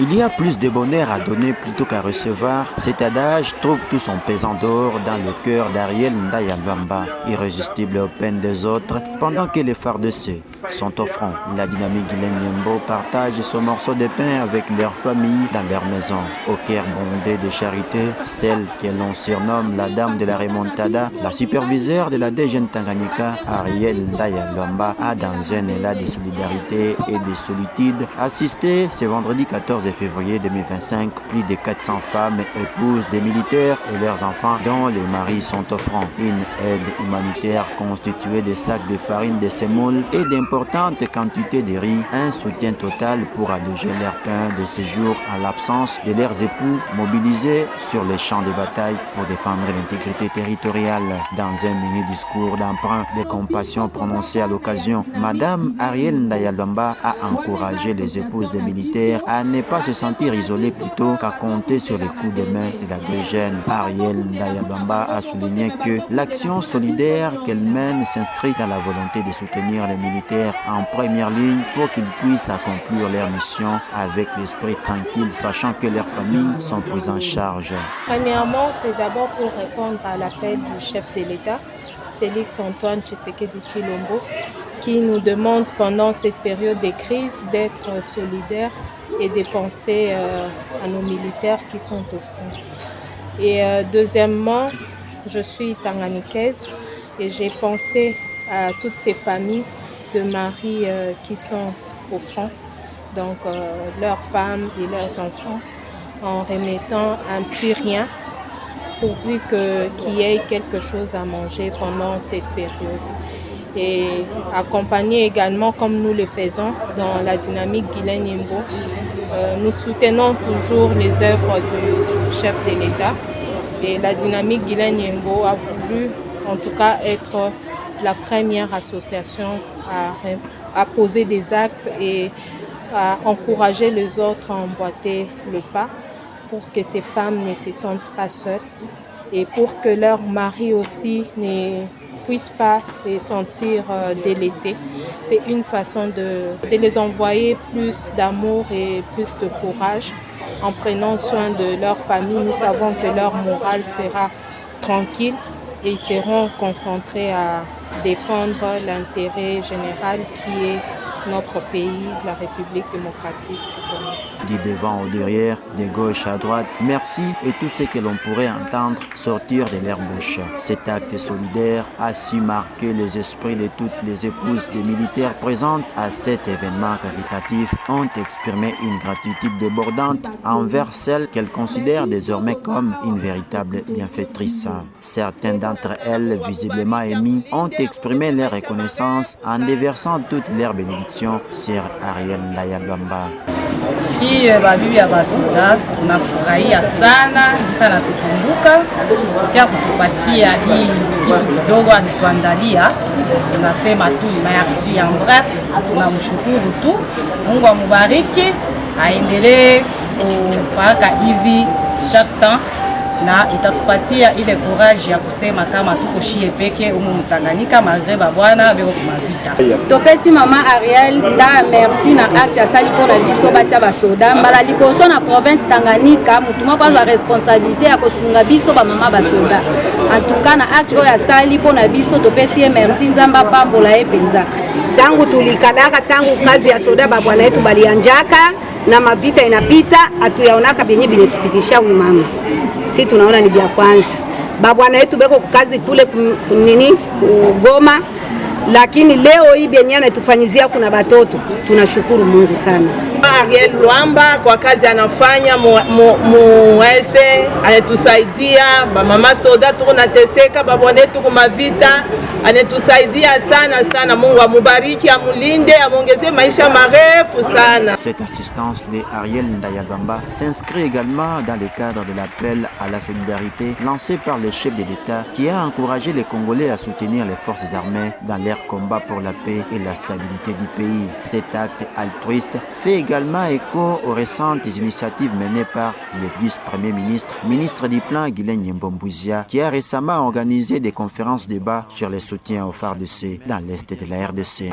Il y a plus de bonheur à donner plutôt qu'à recevoir. Cet adage trouve tout son pesant d'or dans le cœur d'Ariel Ndaya Luamba, irrésistible aux peines des autres, pendant que les FARDC sont au front. La dynamique Guilaine Yembo partage ce morceau de pain avec leur famille dans leur maison. Au cœur bondé de charité, celle que l'on surnomme la dame de la remontada, la superviseure de la DGN Tanganyika, Ariel Ndaya Luamba, a dans un élan de solidarité et de solitude assisté ce vendredi 14 février 2025 plus de 400 femmes épouses des militaires et leurs enfants dont les maris sont au front. Une aide humanitaire constituée de sacs de farine de semoule et d'importantes quantités de riz, un soutien total pour alléger leur pain de séjour en l'absence de leurs époux mobilisés sur les champs de bataille pour défendre l'intégrité territoriale. Dans un mini discours d'emprunt de compassion prononcé à l'occasion, Madame Ariel Ndaya Luamba a encouragé les épouses des militaires à ne pas se sentir isolées plutôt qu'à compter sur les coups de main de la DGN. Ariel Ndaya Luamba a souligné que l'action solidaire qu'elle mène s'inscrit dans la volonté de soutenir les militaires en première ligne pour qu'ils puissent accomplir leur mission avec l'esprit tranquille, sachant que leurs familles sont prises en charge. Premièrement, c'est d'abord pour répondre à l'appel du chef de l'État, Félix Antoine Tshisekedi Tshilombo, qui nous demande pendant cette période de crise d'être solidaires et de penser à nos militaires qui sont au front. Et deuxièmement, je suis tanganyikaise et j'ai pensé à toutes ces familles de maris qui sont au front, donc leurs femmes et leurs enfants, en remettant un petit rien pourvu qu'il y ait quelque chose à manger pendant cette période. Et accompagner également, comme nous le faisons dans la dynamique Guilaine Yembo, nous soutenons toujours les œuvres du chef de l'État. Et la dynamique Guilaine Yembo a voulu en tout cas être la première association à poser des actes et à encourager les autres à emboîter le pas pour que ces femmes ne se sentent pas seules et pour que leurs maris aussi ne puissent pas se sentir délaissés. C'est une façon de les envoyer plus d'amour et plus de courage en prenant soin de leur famille. Nous savons que leur morale sera tranquille et ils seront concentrés à défendre l'intérêt général qui est notre pays, la République démocratique du Congo. Du devant au derrière, de gauche à droite, merci et tout ce que l'on pourrait entendre sortir de leur bouche. Cet acte solidaire a su marquer les esprits de toutes les épouses des militaires présentes à cet événement caritatif, ont exprimé une gratitude débordante envers celle qu'elles considèrent désormais comme une véritable bienfaitrice. Certaines d'entre elles, visiblement émies, ont exprimé leur reconnaissance en déversant toutes leurs bénédictions sur Ariel Ndaya Luamba. Babibi ya basoda tunafurahia sana tukumbuka pia kutupatia hii kitu kidogo alituandalia, tunasema tu merci. En bref, tunamshukuru tu, Mungu amubariki, aendelee kufanya hivi chaque temps na itatupatia ile courage ya kusema kama tuko shie peke umu Tanganyika malgré babwana beko kumavita. Topesi mama Ariel Ndaya merci na acte asali pona biso basi ya basoda mbala liboso na province Tanganyika mutuma kwanza responsabilité ya kosunga biso ba mama basoda. En tout cas na acte oyo asali pona biso topesi merci nzamba pambola epenza. Tangu tulikalaka tangu kazi ya soda babwana yetu balianjaka na mavita inapita atuyaonaka benye binatupitisha huyu mama. Si tunaona ni vya kwanza. Babwana yetu beko kazi kule nini Goma, lakini leo hii benye anatufanyizia kuna batoto. Tunashukuru Mungu sana. Ariel Luamba kwa kazi anafanya mueste anatusaidia mama soda tunateseka babwana yetu kwa mavita anatusaidia sana. Mungu amubariki, amulinde, amongeze maisha marefu sana. Cette assistance de Ariel Ndaya Luamba s'inscrit également dans le cadre de l'appel à la solidarité lancé par le chef de l'État qui a encouragé les Congolais à soutenir les forces armées dans leur combat pour la paix et la stabilité du pays. Cet acte altruiste fait également écho aux récentes initiatives menées par le vice-premier ministre du plan Guilaine Yembo qui a récemment organisé des conférences débats sur les soutien aux FARDC dans l'est de la RDC.